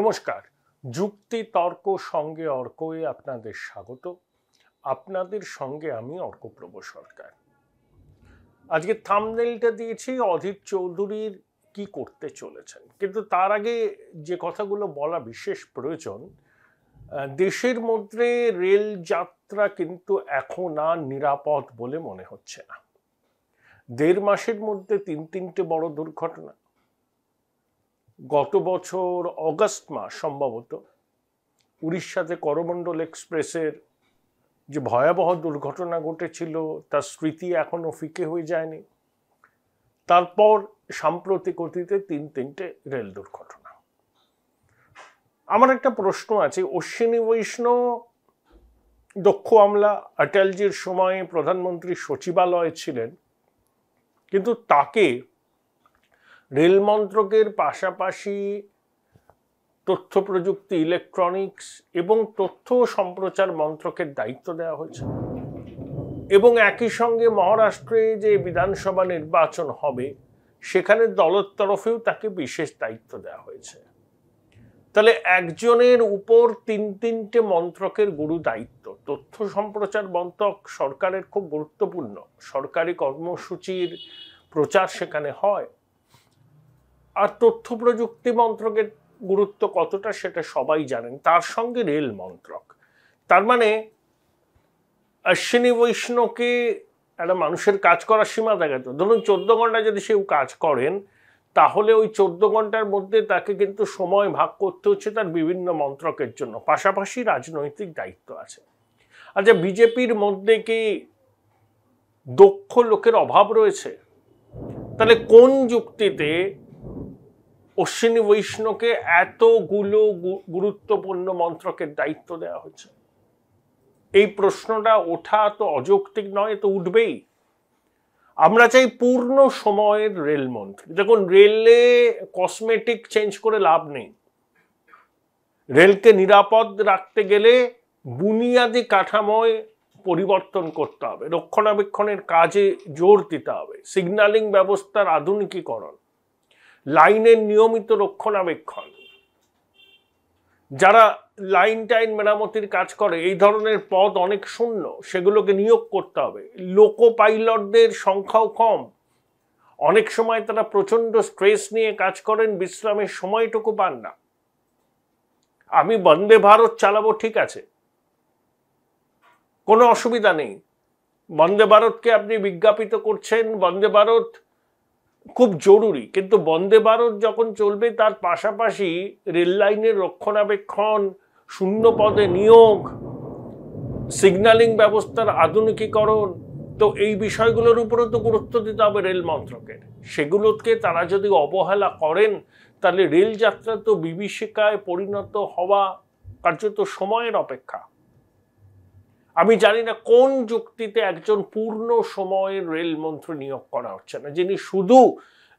নমস্কার। যুক্তি তর্ক সঙ্গে অর্কয়ে আপনাদের স্বাগত। আপনাদের সঙ্গে আমি অর্কপ্রভ সরকার। আজকে থাম্বনেইলটা দিয়েছি অধীর চৌধুরীর কি করতে চলেছেন, কিন্তু তার আগে যে কথাগুলো বলা বিশেষ প্রয়োজন। দেশের মধ্যে রেল যাত্রা কিন্তু এখন আর নিরাপদ বলে মনে হচ্ছে না। ১.৫ মাসের মধ্যে তিনটে বড় দুর্ঘটনা। গত বছর অগাস্ট মাস সম্ভবত উড়িষ্যাতে করমণ্ডল এক্সপ্রেসের যে ভয়াবহ দুর্ঘটনা ঘটেছিল তার স্মৃতি এখনো ফিকে হয়ে যায়নি। তারপর সাম্প্রতিক অতীতে তিনটে রেল দুর্ঘটনা। আমার একটা প্রশ্ন আছে, অশ্বিনী বৈষ্ণব দক্ষ আমলা, অটলজির সময়ে প্রধানমন্ত্রী সচিবালয়ে ছিলেন, কিন্তু তাকে রেল মন্ত্রকের পাশাপাশি তথ্য প্রযুক্তি, ইলেকট্রনিক্স এবং তথ্য সম্প্রচার মন্ত্রকের দায়িত্ব দেওয়া হয়েছে, এবং একই সঙ্গে মহারাষ্ট্রে যে বিধানসভা নির্বাচন হবে সেখানে দলের তরফেও তাকে বিশেষ দায়িত্ব দেওয়া হয়েছে। তাহলে একজনের উপর তিনটে মন্ত্রকের গুরু দায়িত্ব। তথ্য সম্প্রচার মন্ত্রক সরকারের খুব গুরুত্বপূর্ণ, সরকারি কর্মসূচির প্রচার সেখানে হয়। আর তথ্য প্রযুক্তি মন্ত্রকের গুরুত্ব কতটা সেটা সবাই জানেন, তার সঙ্গে রেল মন্ত্রক। তার মানে অশ্বিনী বৈষ্ণবকে একটা মানুষের কাজ করার সীমা থাকে তো, ধরুন 14 ঘন্টা যদি সেও কাজ করেন, তাহলে ওই 14 ঘন্টার মধ্যে তাকে কিন্তু সময় ভাগ করতে হচ্ছে তার বিভিন্ন মন্ত্রকের জন্য, পাশাপাশি রাজনৈতিক দায়িত্ব আছে। আচ্ছা, বিজেপির মধ্যে কি দক্ষ লোকের অভাব রয়েছে? তাহলে কোন যুক্তিতে অশ্বিনী বৈষ্ণবকে এতগুলো গুরুত্বপূর্ণ মন্ত্রকের দায়িত্ব দেওয়া হচ্ছে? এই প্রশ্নটা ওঠা তো অযৌক্তিক নয়, তো উঠবেই। আমরা চাই পূর্ণ সময়ের রেলমন্ত্রী। দেখুন, রেলে কসমেটিক চেঞ্জ করে লাভ নেই। রেলকে নিরাপদ রাখতে গেলে বুনিয়াদি কাঠামোয় পরিবর্তন করতে হবে, রক্ষণাবেক্ষণের কাজে জোর দিতে হবে, সিগন্যালিং ব্যবস্থার আধুনিকীকরণ, লাইনের নিয়মিত রক্ষণাবেক্ষণ, যারা লাইন টাইন মেরামতির কাজ করে এই ধরনের পদ অনেক শূন্য, সেগুলোকে নিয়োগ করতে হবে। লোকো পাইলটদের সংখ্যাও কম, অনেক সময় তারা প্রচন্ড স্ট্রেস নিয়ে কাজ করেন, বিশ্রামের সময়টুকু পান না। আমি বন্দে ভারত চালাবো, ঠিক আছে, কোনো অসুবিধা নেই। বন্দে ভারতকে আপনি বিজ্ঞাপিত করছেন, বন্দে ভারত খুব জরুরি, কিন্তু বন্দে ভারত যখন চলবে তার পাশাপাশি রেল লাইনের রক্ষণাবেক্ষণ, শূন্য পদে নিয়োগ, সিগন্যালিং ব্যবস্থার আধুনিকীকরণ, তো এই বিষয়গুলোর উপরও তো গুরুত্ব দিতে হবে রেল মন্ত্রকের। সেগুলোকে তারা যদি অবহেলা করেন, তাহলে রেল যাত্রা তো বিভীষিকায় পরিণত হওয়া কার্যত সময়ের অপেক্ষা। আমি জানি না কোন যুক্তিতে একজন পূর্ণ সময়ের রেলমন্ত্রী নিয়োগ করা হচ্ছে না, যিনি শুধু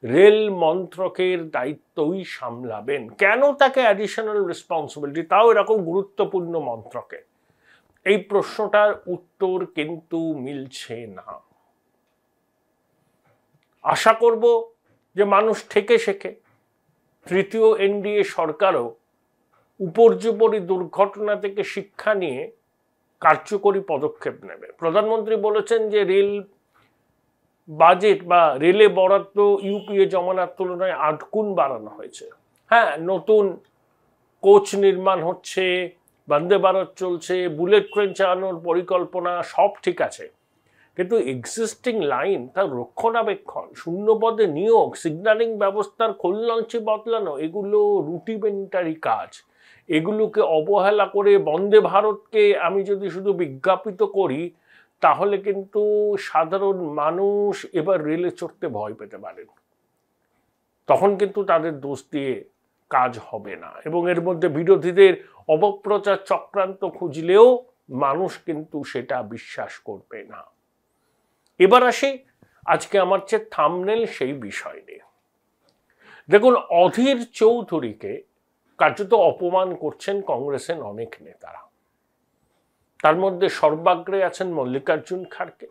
রেল মন্ত্রকের দায়িত্বই সামলাবেন। কেন তাকে অ্যাডিশনাল রেসপন্সিবিলিটি, তাও এরকম গুরুত্বপূর্ণ মন্ত্রকে? এই প্রশ্নটার উত্তর কিন্তু মিলছে না। আশা করব যে মানুষ থেকে শেখে, তৃতীয় এনডিএ সরকারও উপর্যুপরি দুর্ঘটনা থেকে শিক্ষা নিয়ে কার্যকরী পদক্ষেপ নেবে। প্রধানমন্ত্রী বলেছেন যে রেল বাজেট বা রেলে বরাদ্দ ইউপিএ জমানার তুলনায় 8 গুণ বাড়ানো হয়েছে। হ্যাঁ, নতুন কোচ নির্মাণ হচ্ছে, বন্দে ভারত চলছে, বুলেট ট্রেন চালানোর পরিকল্পনা, সব ঠিক আছে, কিন্তু এক্সিস্টিং লাইন, তার রক্ষণাবেক্ষণ, শূন্যপদে নিয়োগ, সিগন্যালিং ব্যবস্থার খোলনলচি বদলানো, এগুলো রুটিমেন্টারি কাজ। এগুলোকে অবহেলা করে বন্দে ভারতকে আমি যদি শুধু বিজ্ঞাপিত করি, তাহলে কিন্তু সাধারণ মানুষ এবার রেলে চড়তে ভয় পেতে পারেন। তখন কিন্তু তাদের দোষ দিয়ে কাজ হবে না, এবং এর মধ্যে বিরোধীদের অপপ্রচার চক্রান্ত খুঁজলেও মানুষ কিন্তু সেটা বিশ্বাস করবে না। এবার আসি আজকে আমার যে থাম্বনেল, সেই বিষয় নিয়ে। দেখুন, অধীর চৌধুরীকে কার্যত অপমান করছেন কংগ্রেসের অনেক নেতারা। তার মধ্যে সর্বাগ্রে আছেন মল্লিকার্জুন খাড়গে,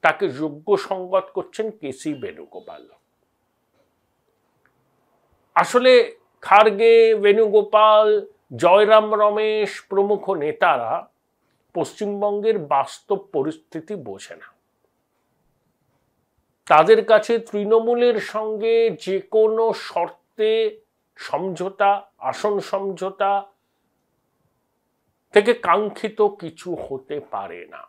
তাকে যোগ্য সংবাদ করছেন কেসি বেণুগোপাল। আসলে খার্গে, বেণুগোপাল, জয়রাম রমেশ প্রমুখ নেতারা পশ্চিমবঙ্গের বাস্তব পরিস্থিতি বোঝে না। তাদের কাছে তৃণমূলের সঙ্গে যে কোনো শর্তে সমঝোতা, আসন সমঝোতা থেকে কাঙ্ক্ষিত কিছু হতে পারে না।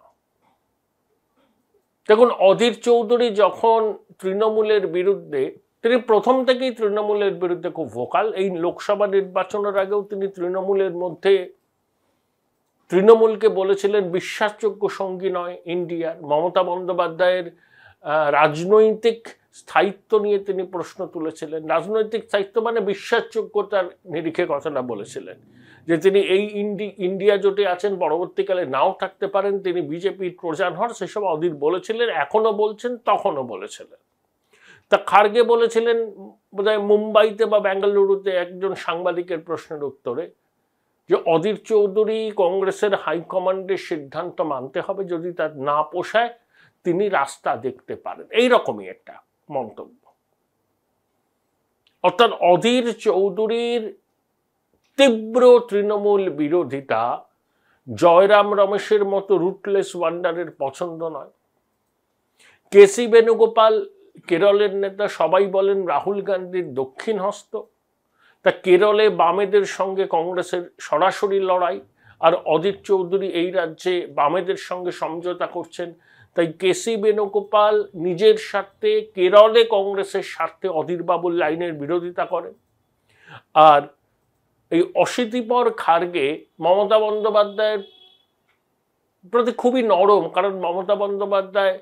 দেখুন, অধীর চৌধুরী যখন তৃণমূলের বিরুদ্ধে, তিনি প্রথম থেকেই তৃণমূলের বিরুদ্ধে খুব ভোকাল। এই লোকসভা নির্বাচনের আগেও তিনি তৃণমূলের মধ্যে তৃণমূলকে বলেছিলেন বিশ্বাসযোগ্য সঙ্গী নয় ইন্ডিয়ার। মমতা বন্দ্যোপাধ্যায়ের রাজনৈতিক স্থায়িত্ব নিয়ে তিনি প্রশ্ন তুলেছিলেন। রাজনৈতিক স্থায়িত্ব মানে বিশ্বাসযোগ্যতার নিরিখে কথাটা বলেছিলেন, যে তিনি এই ইন্ডিয়া জোটে আছেন, পরবর্তীকালে নাও থাকতে পারেন, তিনি বিজেপির প্রধান হন, সেসব অধীর বলেছিলেন, এখনো বলছেন, তখনও বলেছিলেন। তা খার্গে বলেছিলেন বোধহয় মুম্বাইতে বা বেঙ্গালুরুতে একজন সাংবাদিকের প্রশ্নের উত্তরে, যে অধীর চৌধুরী কংগ্রেসের হাইকমান্ডের সিদ্ধান্ত মানতে হবে, যদি তার না পোষায় তিনি রাস্তা দেখতে পারেন, এইরকমই একটা মন্তব্য। অর্থাৎ অধীর চৌধুরীর তীব্র তৃণমূল বিরোধিতা জয়রাম রমেশের মতো রুটলেস ওয়ান্ডারের পছন্দ নয়। কেসি বেণুগোপাল কেরলের নেতা, সবাই বলেন রাহুল গান্ধীর দক্ষিণ হস্ত। তা কেরলে বামেদের সঙ্গে কংগ্রেসের সরাসরি লড়াই, আর অধীর চৌধুরী এই রাজ্যে বামেদের সঙ্গে সমঝোতা করছেন। তাই কেসি বেণুগোপাল নিজের স্বার্থে, কেরলে কংগ্রেসের স্বার্থে অধীরবাবুর লাইনের বিরোধিতা করেন। আর এই অশীতিপর খার্গে মমতা বন্দ্যোপাধ্যায়ের প্রতি খুবই নরম, কারণ মমতা বন্দ্যোপাধ্যায়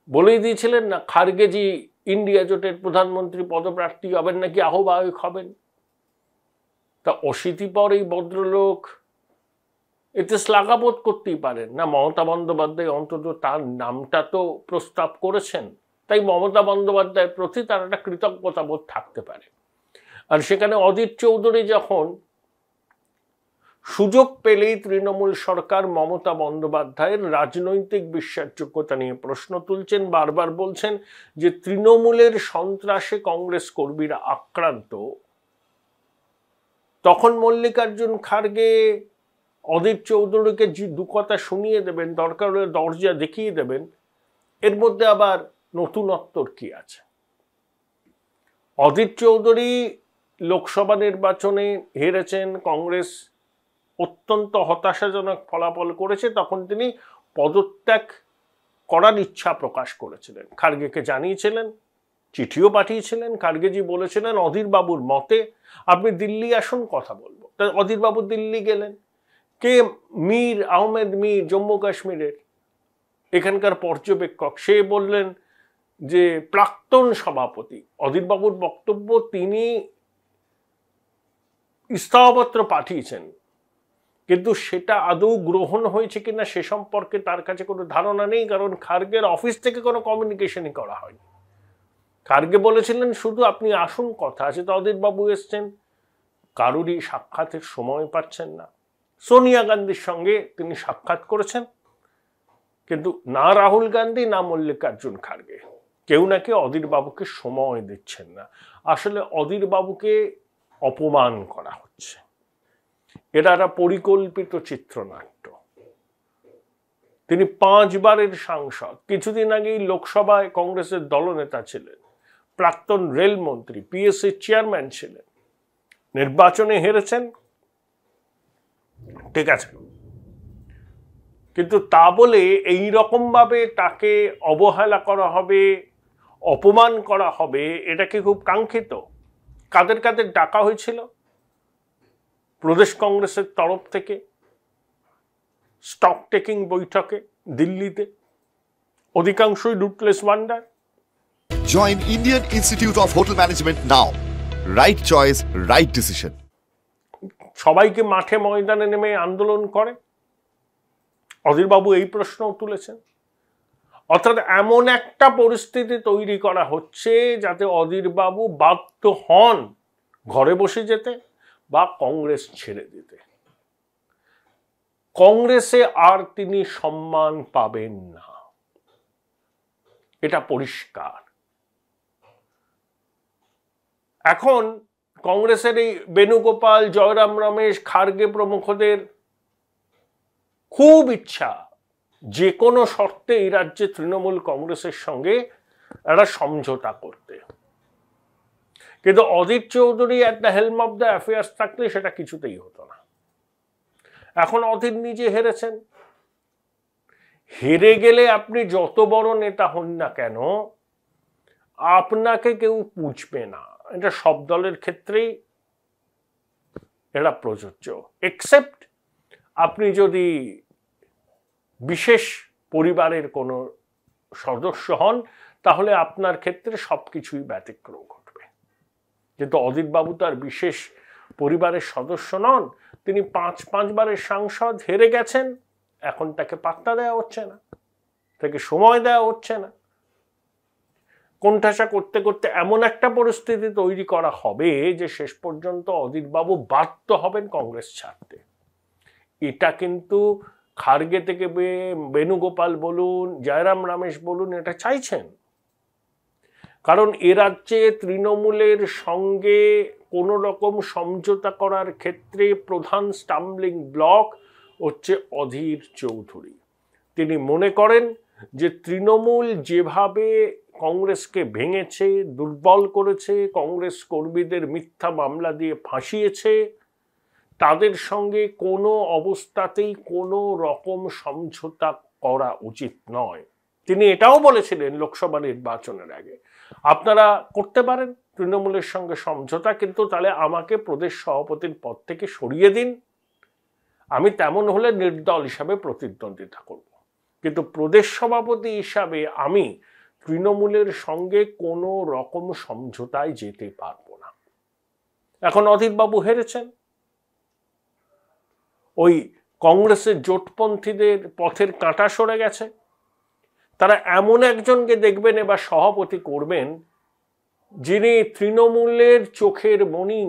বলেই দিয়েছিলেন না খার্গেজি ইন্ডিয়া জোটের প্রধানমন্ত্রী পদপ্রার্থী হবেন, নাকি আহ্বায়ক হবেন। তা অশীতিপর এই ভদ্রলোক এতে শ্লাঘাবোধ করতেই পারেন না। মমতা বন্দ্যোপাধ্যায় অন্তত তার নামটা তো প্রস্তাব করেছেন, তাই মমতা বন্দ্যোপাধ্যায়ের প্রতি তার একটা কৃতজ্ঞতা বোধ থাকতে পারে। আর সেখানে অধীর চৌধুরী যখন সুযোগ পেলেই তৃণমূল সরকার মমতা বন্দ্যোপাধ্যায়ের রাজনৈতিক বিশ্বাসযোগ্যতা নিয়ে প্রশ্ন তুলছেন, বারবার বলছেন যে তৃণমূলের সন্ত্রাসে কংগ্রেস কর্মীরা আক্রান্ত, তখন মল্লিকার্জুন খার্গে অধীর চৌধুরীকে যে দু কথা শুনিয়ে দেবেন, দরকার হলে দরজা দেখিয়ে দেবেন, এর মধ্যে আবার নতুনত্বর কি আছে? অধীর চৌধুরী লোকসভা নির্বাচনে হেরেছেন, কংগ্রেস অত্যন্ত হতাশাজনক ফলাফল করেছে, তখন তিনি পদত্যাগ করার ইচ্ছা প্রকাশ করেছিলেন, খার্গেকে জানিয়েছিলেন, চিঠিও পাঠিয়েছিলেন। খার্গেজি বলেছিলেন অধীর বাবুর মতে আপনি দিল্লি আসুন, কথা বলবো। তাই অধীর বাবু দিল্লি গেলেন। কে? মীর আহমেদ মীর, জম্মু কাশ্মীরের এখানকার পর্যবেক্ষক, সে বললেন যে প্রাক্তন সভাপতি। অধীর বাবুর বক্তব্য তিনি ইস্তফাপত্র পাঠিয়েছেন, কিন্তু সেটা আদৌ গ্রহণ হয়েছে কিনা সে সম্পর্কে তার কাছে কোনো ধারণা নেই, কারণ খার্গের অফিস থেকে কোনো কমিউনিকেশনই করা হয়নি। খার্গে বলেছিলেন শুধু আপনি আসুন, কথা আছে। তো অধীর বাবু এসছেন, কারুরই সাক্ষাতের সময় পাচ্ছেন না। সোনিয়া গান্ধীর সঙ্গে তিনি সাক্ষাৎ করেছেন, কিন্তু না রাহুল গান্ধী না মল্লিকার্জুন খার্গে, কেউ নাকি অধীর বাবুকে সময় দিচ্ছেন না। আসলে অধীর বাবুকে অপমান করা হচ্ছে, এটা একটা পরিকল্পিত চিত্রনাট্য। তিনি 5 বারের সাংসদ, কিছুদিন আগেই লোকসভায় কংগ্রেসের দলনেতা ছিলেন, প্রাক্তন রেলমন্ত্রী, পিএসসি চেয়ারম্যান ছিলেন, নির্বাচনে হেরেছেন, ঠিক আছে, কিন্তু তা বলে এই রকম ভাবে তাকে অবহেলা করা হবে, অপমান করা হবে, এটা কি খুব কাঙ্ক্ষিত? কাদের কাদের ডাকা হয়েছিল প্রদেশ কংগ্রেসের তরফ থেকে স্টক টেকিং বৈঠকে দিল্লিতে? অধিকাংশই rootless wonder. Join Indian Institute of Hotel Management now. Right choice, right decision. সবাইকে মাঠে ময়দানে নেমে আন্দোলন করে, অধীরবাবু এই প্রশ্নও তুলেছেন। অর্থাৎ এমন একটা পরিস্থিতি তৈরি করা হচ্ছে যাতে অধীরবাবু বাধ্য হন ঘরে বসে যেতে বা কংগ্রেস ছেড়ে দিতে। কংগ্রেসে আর তিনি সম্মান পাবেন না, এটা পরিষ্কার। এখন কংগ্রেসের এই বেণুগোপাল, জয়রাম রমেশ, খার্গে প্রমুখদের খুব ইচ্ছা যে কোনো শর্তে এই রাজ্যে তৃণমূল কংগ্রেসের সঙ্গে একটা সমঝোতা করতে, কিন্তু Adhir Chowdhury at the helm of the affairs থাকলে সেটা কিছুতেই হতো না। এখন অধীর নিজে হেরেছেন। হেরে গেলে আপনি যত বড় নেতা হন না কেন, আপনাকে কেউ পুছবে না। এটা সব দলের ক্ষেত্রেই এটা প্রযোজ্য, এক্সেপ্ট আপনি যদি বিশেষ পরিবারের কোনো সদস্য হন, তাহলে আপনার ক্ষেত্রে সবকিছুই ব্যতিক্রম ঘটবে। কিন্তু অধীর বাবু তার বিশেষ পরিবারের সদস্য নন, তিনি পাঁচবারের সাংসদ, হেরে গেছেন, এখন তাকে পাত্তা দেওয়া হচ্ছে না, তাকে সময় দেওয়া হচ্ছে না। কোণঠাসা করতে করতে এমন একটা পরিস্থিতি তৈরি করা হবে যে শেষ পর্যন্ত অধীর বাবু বাধ্য হবেন কংগ্রেস ছাড়তে। এটা কিন্তু খার্গে থেকে বেণুগোপাল বলুন, জয়রাম রমেশ বলুন, এটা চাইছেন। কারণ এ রাজ্যে তৃণমূলের সঙ্গে কোনো রকম সমঝোতা করার ক্ষেত্রে প্রধান স্টাম্বলিং ব্লক হচ্ছে অধীর চৌধুরী। তিনি মনে করেন যে তৃণমূল যেভাবে কংগ্রেসকে ভেঙেছে, দুর্বল করেছে, কংগ্রেস কর্মীদের মিথ্যা মামলা দিয়ে ফাঁসিয়েছে, তাদের সঙ্গে কোনো অবস্থাতেই কোনো রকম সমঝোতা করা উচিত নয়। তিনি এটাও বলেছিলেন লোকসভা নির্বাচনের আগে, আপনারা করতে পারেন তৃণমূলের সঙ্গে সমঝোতা, কিন্তু তাহলে আমাকে প্রদেশ সভাপতির পদ থেকে সরিয়ে দিন, আমি তেমন হলে নির্দল হিসাবে প্রতিদ্বন্দ্বিতা করব, কিন্তু প্রদেশ সভাপতি হিসাবে আমি তৃণমূলের সঙ্গে কোনো রকম সমঝোতায় যেতে পারবো না। এখন অধীরবাবু হেরেছেন, ওই কংগ্রেসের জোটপন্থীদের পথের কাঁটা সরে গেছে। তারা এমন একজনকে দেখবেন এবার সভাপতি করবেন যিনি তৃণমূলের চোখের মণি।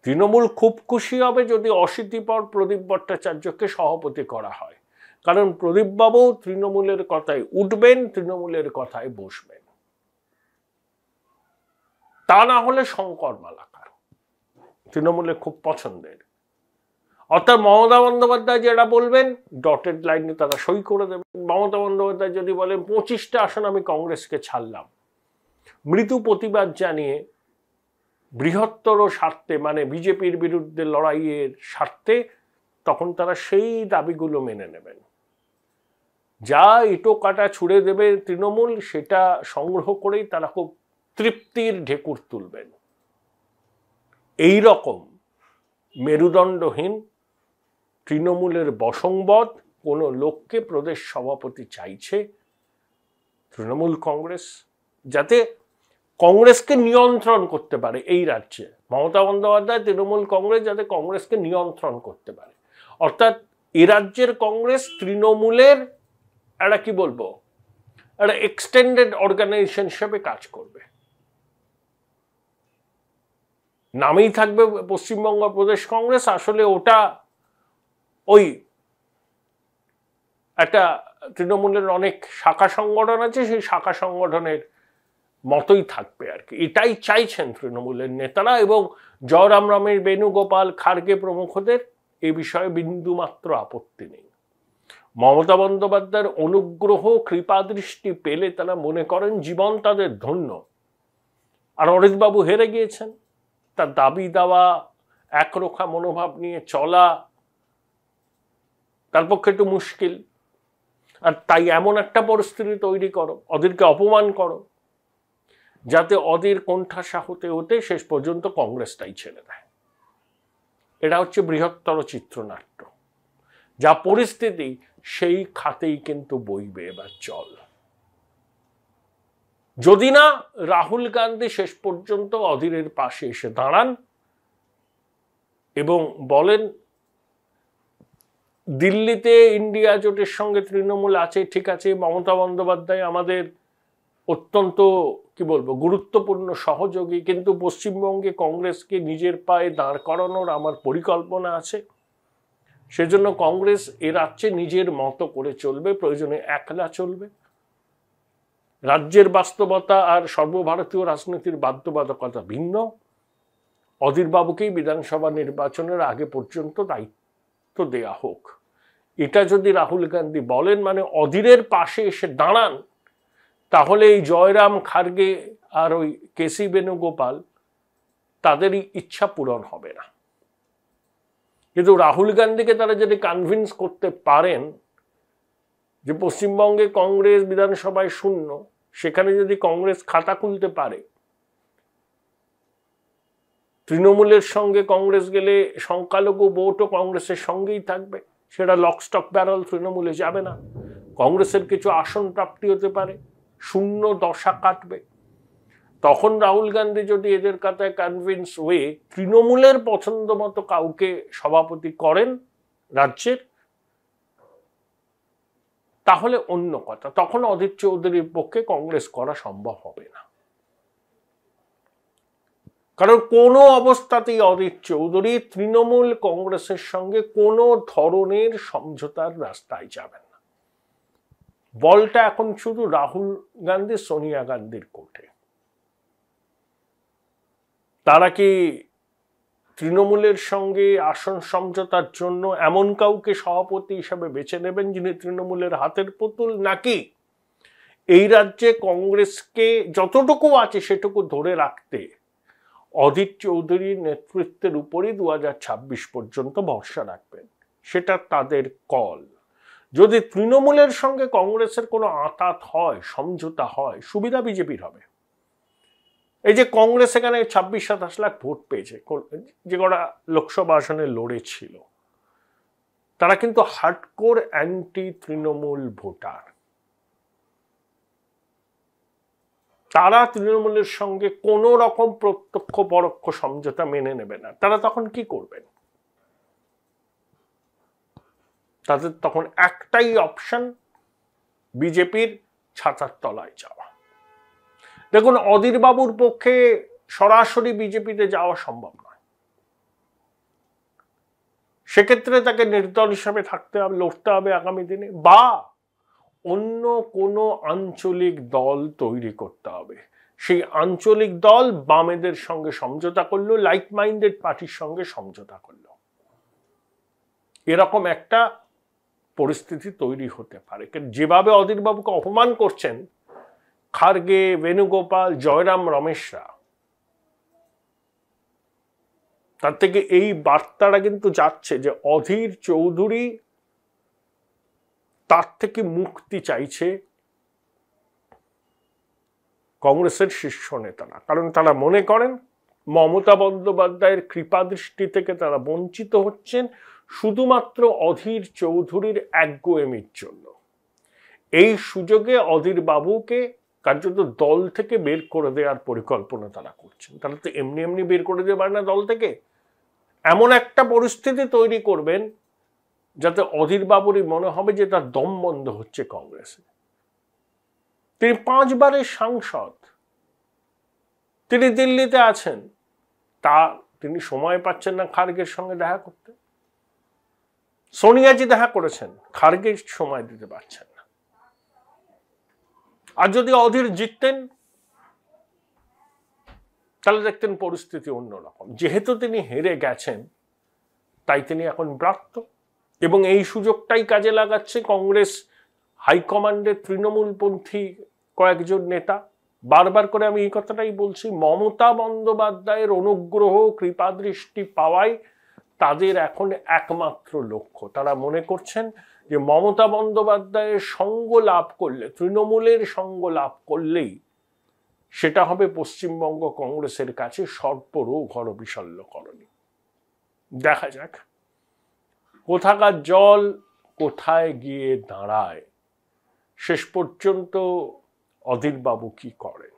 তৃণমূল খুব খুশি হবে যদি অশীতিপর প্রদীপ ভট্টাচার্যকে সভাপতি করা হয়, কারণ প্রদীপবাবু তৃণমূলের কথায় উঠবেন, তৃণমূলের কথায় বসবেন। তা না হলে শঙ্কর মালাকার তৃণমূলের খুব পছন্দের, অর্থাৎ মমতা বন্দ্যোপাধ্যায় যেটা বলবেন ডটেড লাইনে তারা সই করে দেবেন। মমতা বন্দ্যোপাধ্যায় যদি বলেন 25টা আসন আমি কংগ্রেসকে ছাড়লাম, মৃদু প্রতিবাদ জানিয়ে বৃহত্তর স্বার্থে, মানে বিজেপির বিরুদ্ধে লড়াইয়ের স্বার্থে, তখন তারা সেই দাবিগুলো মেনে নেবেন। যা ইটো কাটা ছুড়ে দেবে তৃণমূল, সেটা সংগ্রহ করেই তারা খুব তৃপ্তির ঢেকুর তুলবেন। এই রকম মেরুদণ্ডহীন তৃণমূলের বসংবদ কোনো লোককে প্রদেশ সভাপতি চাইছে তৃণমূল কংগ্রেস, যাতে কংগ্রেসকে নিয়ন্ত্রণ করতে পারে এই রাজ্যে। মমতা বন্দ্যোপাধ্যায় তৃণমূল কংগ্রেস যাতে কংগ্রেসকে নিয়ন্ত্রণ করতে পারে, অর্থাৎ এ রাজ্যের কংগ্রেস তৃণমূলের একটা কি বলবো, একটা এক্সটেন্ডেড অর্গানাইজেশন হিসেবে কাজ করবে। নামেই থাকবে পশ্চিমবঙ্গ প্রদেশ কংগ্রেস, আসলে ওটা ওই একটা তৃণমূলের অনেক শাখা সংগঠন আছে, সেই শাখা সংগঠনের মতোই থাকবে আর কি। এটাই চাইছেন তৃণমূলের নেতারা, এবং জয়রাম রমেশ, বেণুগোপাল, খার্গে প্রমুখদের এ বিষয়ে বিন্দুমাত্র আপত্তি নেই। মমতা বন্দ্যোপাধ্যায়ের অনুগ্রহ কৃপা দৃষ্টি পেলে তারা মনে করেন জীবন তাদের ধন্য। আর অরিতবাবু হেরে গিয়েছেন, তার দাবি দাওয়া, একরোখা মনোভাব নিয়ে চলা তার পক্ষে একটু মুশকিল। আর তাই এমন একটা পরিস্থিতি তৈরি করো, অধীরকে অপমান করো, যাতে অধীর কোণঠাসা হতে হতে শেষ পর্যন্ত কংগ্রেসটাই ছেড়ে দেয়। এটা হচ্ছে বৃহত্তর চিত্রনাট্য। যা পরিস্থিতি সেই খাতেই কিন্তু বইবে এবার জল। যদি না রাহুল গান্ধী শেষ পর্যন্ত অধীরের পাশে এসে দাঁড়ান এবং বলেন দিল্লিতে ইন্ডিয়া জোটের সঙ্গে তৃণমূল আছে, ঠিক আছে, মমতা বন্দ্যোপাধ্যায় আমাদের অত্যন্ত কি বলবো গুরুত্বপূর্ণ সহযোগী, কিন্তু পশ্চিমবঙ্গে কংগ্রেসকে নিজের পায়ে দাঁড় করানোর আমার পরিকল্পনা আছে, সেজন্য কংগ্রেস এ রাজ্যে নিজের মতো করে চলবে, প্রয়োজনে একলা চলবে। রাজ্যের বাস্তবতা আর সর্বভারতীয় রাজনীতির বাধ্যবাধকতা ভিন্ন, অধীর বাবুকেই বিধানসভা নির্বাচনের আগে পর্যন্ত দায়িত্ব দেয়া হোক। এটা যদি রাহুল গান্ধী বলেন, মানে অধীরের পাশে এসে দাঁড়ান, তাহলে এই জয়রাম খার্গে আর ওই কেসি বেণুগোপাল তাদেরই ইচ্ছা পূরণ হবে না। কিন্তু রাহুল গান্ধীকে তারা যদি কনভিন্স করতে পারেন যে পশ্চিমবঙ্গে কংগ্রেস বিধানসভায় শূন্য, সেখানে যদি কংগ্রেস খাতা খুলতে পারে, তৃণমূলের সঙ্গে কংগ্রেস গেলে সংখ্যালঘু ভোটও কংগ্রেসের সঙ্গেই থাকবে, সেটা লকস্টক ব্যারল তৃণমূলে যাবে না, কংগ্রেসের কিছু আসন প্রাপ্তি হতে পারে, শূন্য দশা কাটবে। তখন রাহুল গান্ধী যদি এদের কথায় কনভিন্স হয়ে তৃণমূলের পছন্দ মতো কাউকে সভাপতি করেন রাজ্যের, তাহলে অন্য কথা, তখন অধীর চৌধুরীর পক্ষে কংগ্রেস করা সম্ভব হবে না। কারণ কোনো অবস্থাতেই অধীর চৌধুরী তৃণমূল কংগ্রেসের সঙ্গে কোনো ধরনের সমঝোতার রাস্তায় যাবেন না। বলটা এখন শুধু রাহুল গান্ধী সোনিয়া গান্ধীর কোর্টে। তারা কি তৃণমূলের সঙ্গে আসন সমঝোতার জন্য এমন কাউকে সভাপতি হিসাবে বেছে নেবেন যিনি তৃণমূলের হাতের পুতুল, নাকি এই রাজ্যে কংগ্রেসকে যতটুকু আছে সেটুকু ধরে রাখতে অধীর চৌধুরীর নেতৃত্বের উপরই 2026 পর্যন্ত ভরসা রাখবেন? সেটা তাদের কল। যদি তৃণমূলের সঙ্গে কংগ্রেসের কোনো আঁতাত হয়, সমঝোতা হয়, সুবিধা বিজেপির হবে। এই যে কংগ্রেস এখানে 26-27 লাখ ভোট পেয়েছে, যে কটা লোকসভা আসনে লড়েছিল, তারা কিন্তু হার্ডকোর অ্যান্টি তৃণমূল ভোটার। তারা তৃণমূলের সঙ্গে কোনো রকম প্রত্যক্ষ পরোক্ষ সমঝোতা মেনে নেবে না। তারা তখন কি করবেন? তাদের তখন একটাই অপশন, বিজেপির ছাতার তলায় যাওয়া। দেখুন, অধীর বাবুর পক্ষে সরাসরি বিজেপিতে যাওয়া সম্ভব নয়। সেক্ষেত্রে তাকে নির্দল হিসাবে থাকতে হবে, লড়তে হবে আগামী দিনে, বা অন্য কোনো আঞ্চলিক দল তৈরি করতে হবে। সেই আঞ্চলিক দল বামেদের সঙ্গে সমঝোতা করলো, লাইক মাইন্ডেড পার্টির সঙ্গে সমঝোতা করলো, এরকম একটা পরিস্থিতি তৈরি হতে পারে। যেভাবে অধীর বাবুকে অপমান করছেন খার্গে, বেণুগোপাল, জয়রাম রমেশরা, তার থেকে এই বার্তাটা কিন্তু যাচ্ছে যে অধীর চৌধুরী তার থেকে মুক্তি চাইছে কংগ্রেসের শীর্ষ নেতারা। কারণ তারা মনে করেন মমতা বন্দ্যোপাধ্যায়ের কৃপা দৃষ্টি থেকে তারা বঞ্চিত হচ্ছেন শুধুমাত্র অধীর চৌধুরীর একগুঁয়েমির জন্য। এই সুযোগে অধীর বাবুকে কার্যত দল থেকে বের করে দেওয়ার পরিকল্পনা তারা করছেন। তারা তো এমনি এমনি বের করে দিতে পারে না দল থেকে। এমন একটা পরিস্থিতি তৈরি করবেন যাতে অধীর বাবুরই মনে হবে যে তার দম বন্ধ হচ্ছে কংগ্রেসে। তিনি 5 বারের সাংসদ, তিনি দিল্লিতে আছেন, তিনি সময় পাচ্ছেন না খার্গের সঙ্গে দেখা করতে। সোনিয়াজি দেখা করেছেন, খার্গে সময় দিতে পারছেন না। আর যদি অধীর জিততেন তাহলে দেখতেন পরিস্থিতি অন্যরকম। যেহেতু তিনি হেরে গেছেন তাই তিনি এখন ব্রাত্য, এবং এই সুযোগটাই কাজে লাগাচ্ছে কংগ্রেস হাইকমান্ডের তৃণমূলপন্থী কয়েকজন নেতা। বারবার করে আমি এই কথাটাই বলছি, মমতা বন্দ্যোপাধ্যায়ের অনুগ্রহ কৃপাদৃষ্টি পাওয়াই তাদের এখন একমাত্র লক্ষ্য। তারা মনে করছেন যে মমতা বন্দ্যোপাধ্যায়ের সঙ্গ লাভ করলে, তৃণমূলের সঙ্গ লাভ করলেই সেটা হবে পশ্চিমবঙ্গ কংগ্রেসের কাছে সর্বরোগ হরবিশল্যকরণী। দেখা যাক কোথাকার জল কোথায় গিয়ে দাঁড়ায়, শেষ পর্যন্ত অধীর বাবু কি করেন।